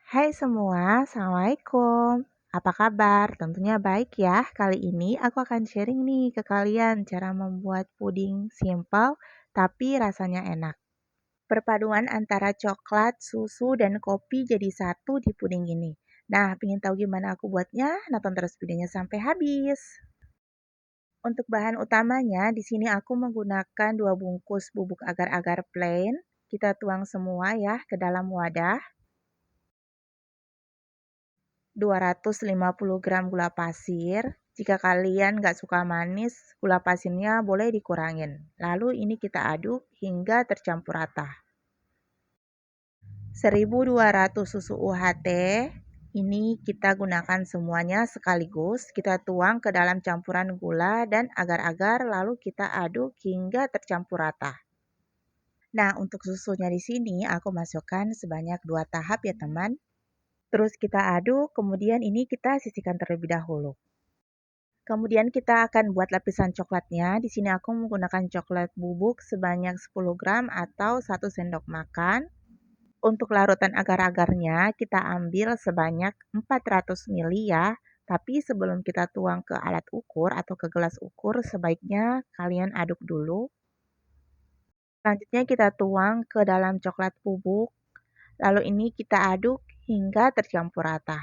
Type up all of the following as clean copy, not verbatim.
Hai semua, Assalamualaikum. Apa kabar? Tentunya baik ya. Kali ini aku akan sharing nih ke kalian cara membuat puding simple tapi rasanya enak. Perpaduan antara coklat, susu, dan kopi jadi satu di puding ini. Nah, pengen tahu gimana aku buatnya? Nonton terus videonya sampai habis. Untuk bahan utamanya, di sini aku menggunakan 2 bungkus bubuk agar-agar plain. Kita tuang semua ya ke dalam wadah. 250 gram gula pasir. Jika kalian nggak suka manis, gula pasirnya boleh dikurangin. Lalu ini kita aduk hingga tercampur rata. 1200 susu UHT. Ini kita gunakan semuanya sekaligus. Kita tuang ke dalam campuran gula dan agar-agar lalu kita aduk hingga tercampur rata. Nah, untuk susunya di sini aku masukkan sebanyak 2 tahap ya teman. Terus kita aduk, kemudian ini kita sisihkan terlebih dahulu. Kemudian kita akan buat lapisan coklatnya. Di sini aku menggunakan coklat bubuk sebanyak 10 gram atau 1 sendok makan. Untuk larutan agar-agarnya kita ambil sebanyak 400 ml ya. Tapi sebelum kita tuang ke alat ukur atau ke gelas ukur, sebaiknya kalian aduk dulu. Selanjutnya kita tuang ke dalam coklat bubuk. Lalu ini kita aduk hingga tercampur rata.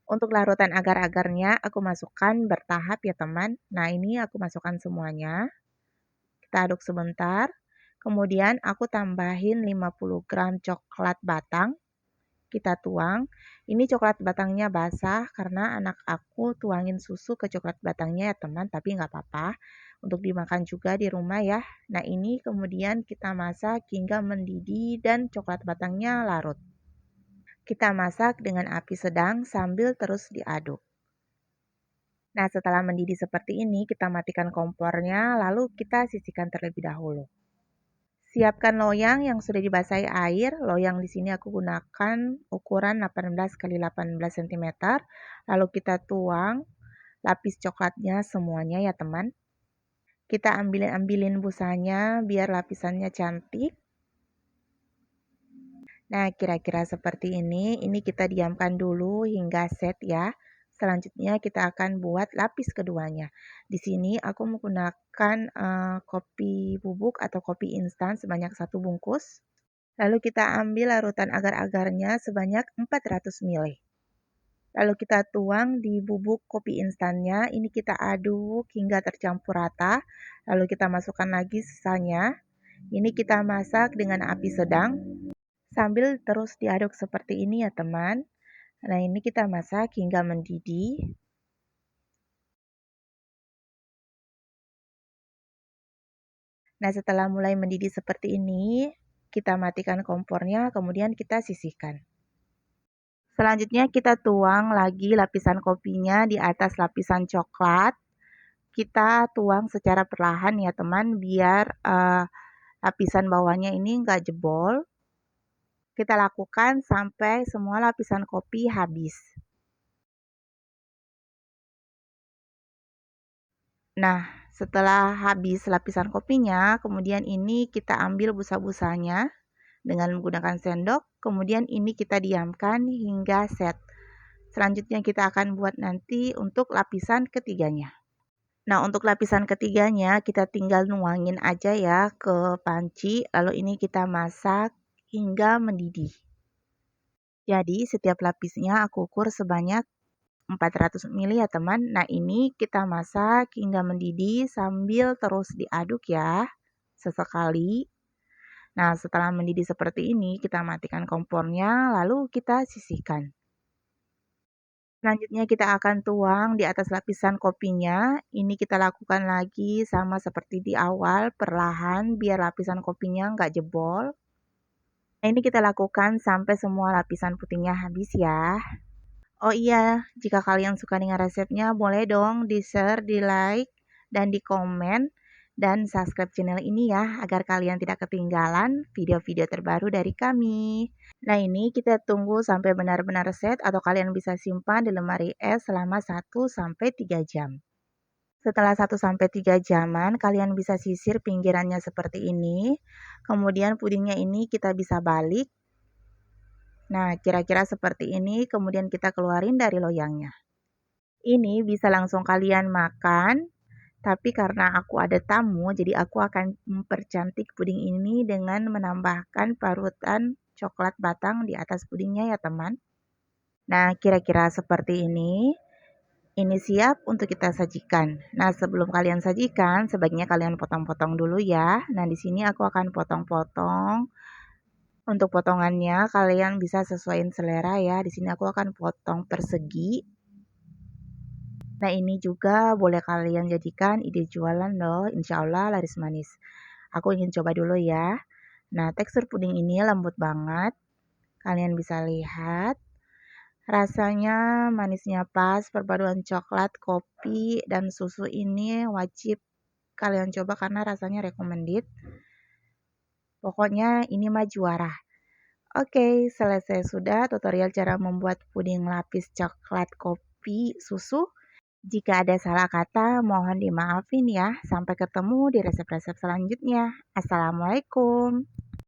Untuk larutan agar-agarnya aku masukkan bertahap ya teman. Nah ini aku masukkan semuanya. Kita aduk sebentar. Kemudian aku tambahin 50 gram coklat batang. Kita tuang. Ini coklat batangnya basah karena anak aku tuangin susu ke coklat batangnya ya teman. Tapi nggak apa-apa. Untuk dimakan juga di rumah ya. Nah ini kemudian kita masak hingga mendidih dan coklat batangnya larut. Kita masak dengan api sedang sambil terus diaduk. Nah, setelah mendidih seperti ini, kita matikan kompornya, lalu kita sisihkan terlebih dahulu. Siapkan loyang yang sudah dibasahi air. Loyang di sini aku gunakan ukuran 18 x 18 cm. Lalu kita tuang lapis coklatnya semuanya ya teman. Kita ambilin busanya biar lapisannya cantik. Nah, kira-kira seperti ini. Ini kita diamkan dulu hingga set ya. Selanjutnya kita akan buat lapis keduanya. Di sini aku menggunakan kopi bubuk atau kopi instan sebanyak 1 bungkus. Lalu kita ambil larutan agar-agarnya sebanyak 400 ml. Lalu kita tuang di bubuk kopi instannya. Ini kita aduk hingga tercampur rata. Lalu kita masukkan lagi sisanya. Ini kita masak dengan api sedang sambil terus diaduk seperti ini ya teman. Nah ini kita masak hingga mendidih. Nah setelah mulai mendidih seperti ini, kita matikan kompornya, kemudian kita sisihkan. Selanjutnya kita tuang lagi lapisan kopinya di atas lapisan coklat. Kita tuang secara perlahan ya teman, biar lapisan bawahnya ini nggak jebol. Kita lakukan sampai semua lapisan kopi habis. Nah, setelah habis lapisan kopinya, kemudian ini kita ambil busa-busanya dengan menggunakan sendok, kemudian ini kita diamkan hingga set. Selanjutnya kita akan buat nanti untuk lapisan ketiganya. Nah, untuk lapisan ketiganya kita tinggal nuangin aja ya ke panci, lalu ini kita masak hingga mendidih. Jadi setiap lapisnya aku ukur sebanyak 400 ml ya teman. Nah ini kita masak hingga mendidih sambil terus diaduk ya, sesekali. Nah setelah mendidih seperti ini kita matikan kompornya lalu kita sisihkan. Selanjutnya kita akan tuang di atas lapisan kopinya. Ini kita lakukan lagi sama seperti di awal, perlahan biar lapisan kopinya nggak jebol. Nah ini kita lakukan sampai semua lapisan putihnya habis ya. Oh iya, jika kalian suka dengan resepnya, boleh dong di-share, di-like, dan di-komen, dan subscribe channel ini ya, agar kalian tidak ketinggalan video-video terbaru dari kami. Nah ini kita tunggu sampai benar-benar set atau kalian bisa simpan di lemari es selama 1-3 jam. Setelah 1-3 jaman, kalian bisa sisir pinggirannya seperti ini. Kemudian pudingnya ini kita bisa balik. Nah, kira-kira seperti ini, kemudian kita keluarin dari loyangnya. Ini bisa langsung kalian makan, tapi karena aku ada tamu, jadi aku akan mempercantik puding ini dengan menambahkan parutan coklat batang di atas pudingnya ya teman. Nah, kira-kira seperti ini. Ini siap untuk kita sajikan. Nah, sebelum kalian sajikan, sebaiknya kalian potong-potong dulu ya. Nah, di sini aku akan potong-potong. Untuk potongannya, kalian bisa sesuaiin selera ya. Di sini aku akan potong persegi. Nah, ini juga boleh kalian jadikan ide jualan loh. Insya Allah laris manis. Aku ingin coba dulu ya. Nah, tekstur puding ini lembut banget. Kalian bisa lihat. Rasanya manisnya pas, perpaduan coklat, kopi, dan susu ini wajib kalian coba karena rasanya recommended. Pokoknya ini mah juara. Oke, selesai sudah tutorial cara membuat puding lapis coklat kopi susu. Jika ada salah kata, mohon dimaafin ya. Sampai ketemu di resep-resep selanjutnya. Assalamualaikum.